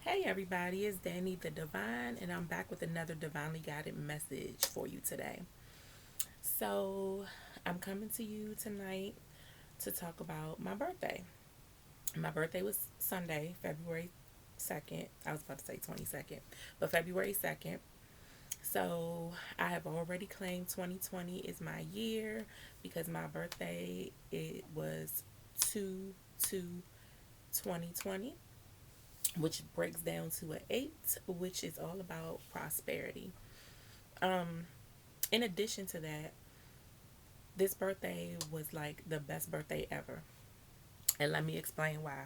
Hey everybody, it's Danny the Divine, and I'm back with another divinely guided message for you today. So, I'm coming to you tonight to talk about my birthday. My birthday was Sunday, February 2nd. I was about to say 22nd, but February 2nd. So, I have already claimed 2020 is my year because my birthday it was 2 2 2020, which breaks down to an 8, which is all about prosperity. Um, in addition to that, this birthday was like the best birthday ever. And let me explain why.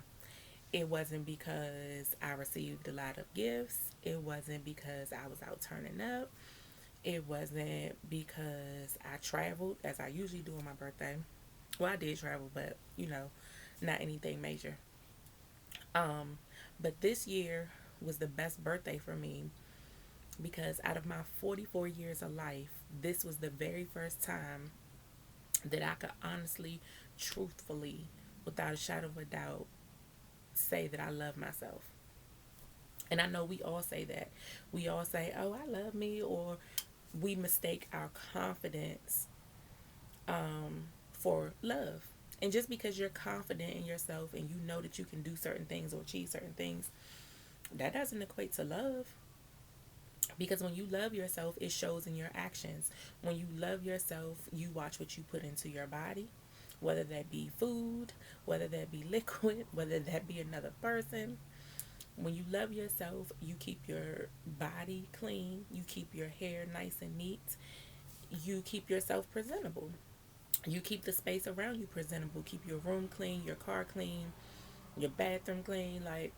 It wasn't because I received a lot of gifts. It wasn't because I was out turning up. It wasn't because I traveled as I usually do on my birthday. Well, I did travel, but not anything major. Um, but this year was the best birthday for me because out of my 44 years of life, this was the very first time that I could honestly, truthfully, without a shadow of a doubt, say that I love myself. And I know we all say that. We all say, oh, I love me, or we mistake our confidence for love. And just because you're confident in yourself and you know that you can do certain things or achieve certain things, that doesn't equate to love. Because when you love yourself, it shows in your actions. When you love yourself, you watch what you put into your body, whether that be food, whether that be liquid, whether that be another person. When you love yourself, you keep your body clean, you keep your hair nice and neat, you keep yourself presentable. You keep the space around you presentable, keep your room clean, your car clean, your bathroom clean. Like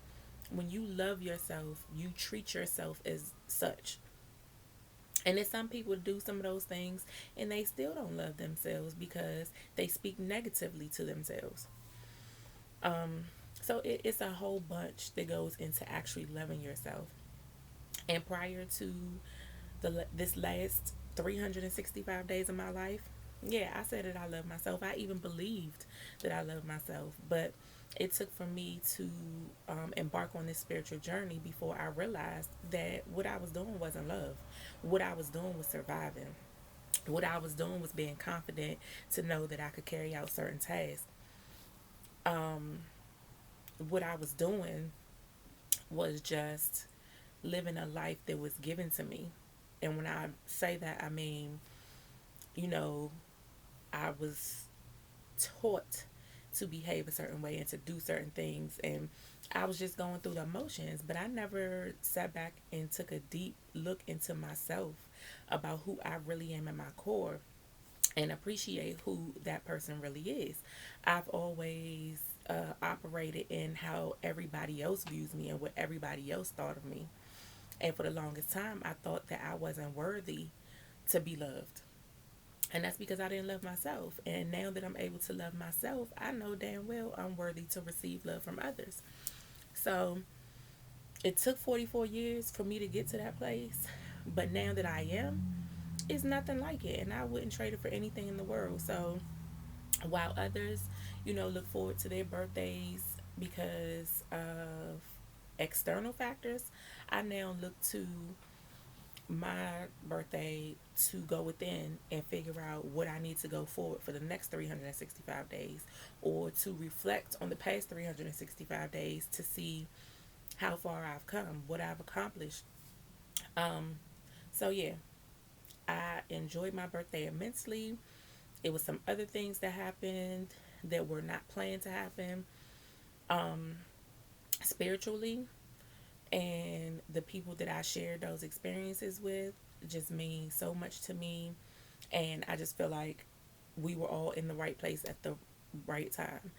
when you love yourself, you treat yourself as such. And then some people do some of those things and they still don't love themselves because they speak negatively to themselves. Um, it's a whole bunch that goes into actually loving yourself. And prior to this last 365 days of my life, yeah, I said that I love myself. I even believed that I love myself. But it took for me to embark on this spiritual journey before I realized that what I was doing wasn't love. What I was doing was surviving. What I was doing was being confident to know that I could carry out certain tasks. Um, what I was doing was just living a life that was given to me. And when I say that, I mean, you know, I was taught to behave a certain way and to do certain things. And I was just going through the emotions, but I never sat back and took a deep look into myself about who I really am at my core and appreciate who that person really is. I've always operated in how everybody else views me and what everybody else thought of me. And for the longest time, I thought that I wasn't worthy to be loved. And that's because I didn't love myself. And now that I'm able to love myself, I know damn well I'm worthy to receive love from others. So it took 44 years for me to get to that place. But now that I am, it's nothing like it. And I wouldn't trade it for anything in the world. So while others, look forward to their birthdays because of external factors, I now look to my birthday to go within and figure out what I need to go forward for the next 365 days or to reflect on the past 365 days to see how far I've come, what I've accomplished. Um, so, yeah, I enjoyed my birthday immensely. It was some other things that happened that were not planned to happen um, spiritually, and the people that I shared those experiences with just mean so much to me. And I just feel like we were all in the right place at the right time.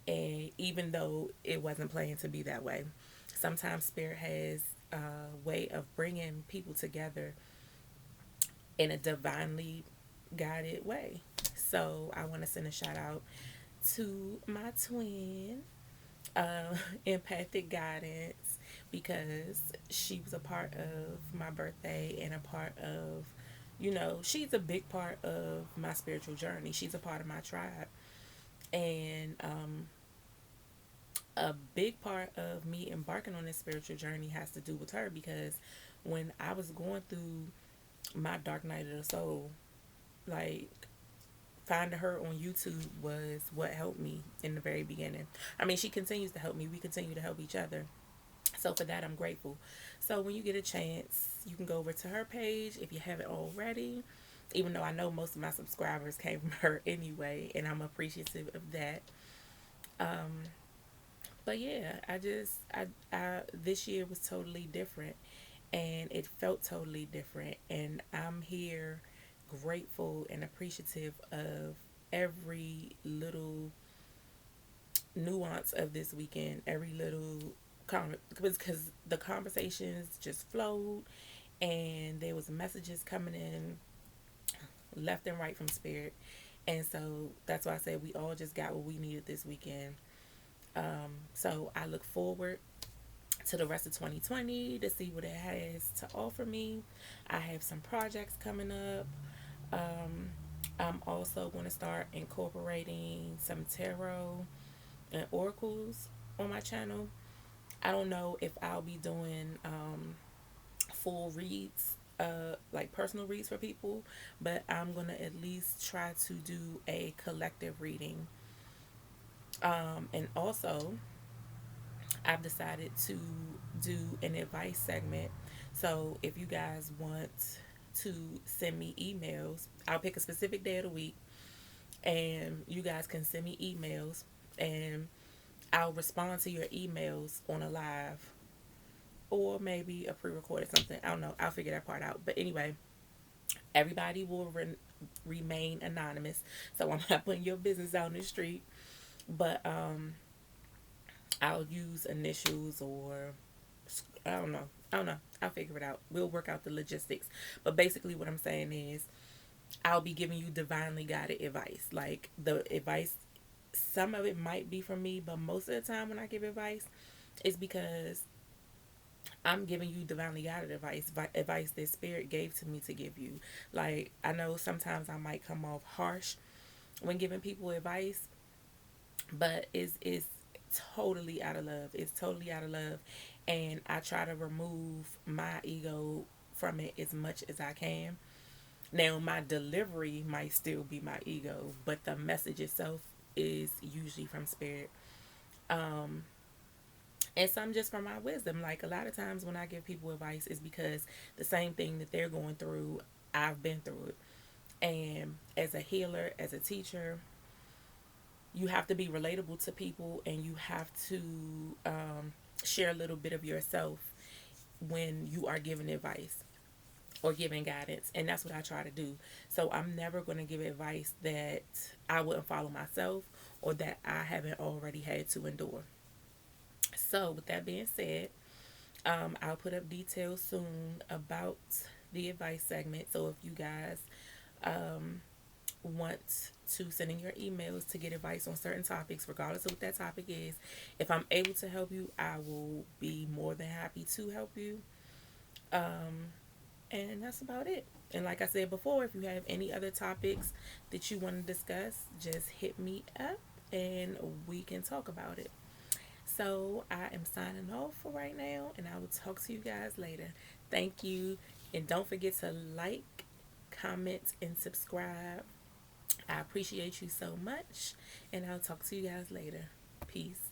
And even though it wasn't planned to be that way, sometimes Spirit has a way of bringing people together in a divinely guided way. So I want to send a shout out to my twin, Empathic Guidance, because she was a part of my birthday and a part of, she's a big part of my spiritual journey. She's a part of my tribe. And a big part of me embarking on this spiritual journey has to do with her, because when I was going through my dark night of the soul, like, finding her on YouTube was what helped me in the very beginning. I mean, she continues to help me. We continue to help each other. So for that, I'm grateful. So when you get a chance, you can go over to her page if you haven't already. Even though I know most of my subscribers came from her anyway, and I'm appreciative of that. Um, but yeah, I this year was totally different, and it felt totally different, and I'm here grateful and appreciative of every little nuance of this weekend, every little because the conversations just flowed, and there was messages coming in left and right from spirit, and so that's why I said we all just got what we needed this weekend. So I look forward to the rest of 2020 to see what it has to offer me. I have some projects coming up. Um, I'm also going to start incorporating some tarot and oracles on my channel. I don't know if I'll be doing full reads, like personal reads for people, but I'm going to at least try to do a collective reading. And also, I've decided to do an advice segment. So if you guys want to send me emails, I'll pick a specific day of the week, and you guys can send me emails, and I'll respond to your emails on a live, or maybe a pre-recorded something. I don't know. I'll figure that part out. But anyway, everybody will remain anonymous, so I'm not putting your business out in the street. But I'll use initials, or I don't know. I don't know. I'll figure it out. We'll work out the logistics. But basically, what I'm saying is, I'll be giving you divinely guided advice. Like, the advice, some of it might be from me, but most of the time when I give advice, it's because I'm giving you divinely guided advice, advice that spirit gave to me to give you. Like, I know sometimes I might come off harsh when giving people advice, but it's totally out of love. It's totally out of love, and I try to remove my ego from it as much as I can. Now, my delivery might still be my ego, but the message itself is usually from spirit. Um, and some just from my wisdom. Like, a lot of times when I give people advice, is because the same thing that they're going through, I've been through it. And as a healer, as a teacher, you have to be relatable to people, and you have to share a little bit of yourself when you are giving advice or giving guidance. And that's what I try to do. So I'm never going to give advice that I wouldn't follow myself, or that I haven't already had to endure. So with that being said, I'll put up details soon about the advice segment. So if you guys um, want to send in your emails to get advice on certain topics, regardless of what that topic is, if I'm able to help you, I will be more than happy to help you. Um, and that's about it. And like I said before, if you have any other topics that you want to discuss, just hit me up and we can talk about it. So I am signing off for right now, and I will talk to you guys later. Thank you. And don't forget to like, comment, and subscribe. I appreciate you so much, and I'll talk to you guys later. Peace.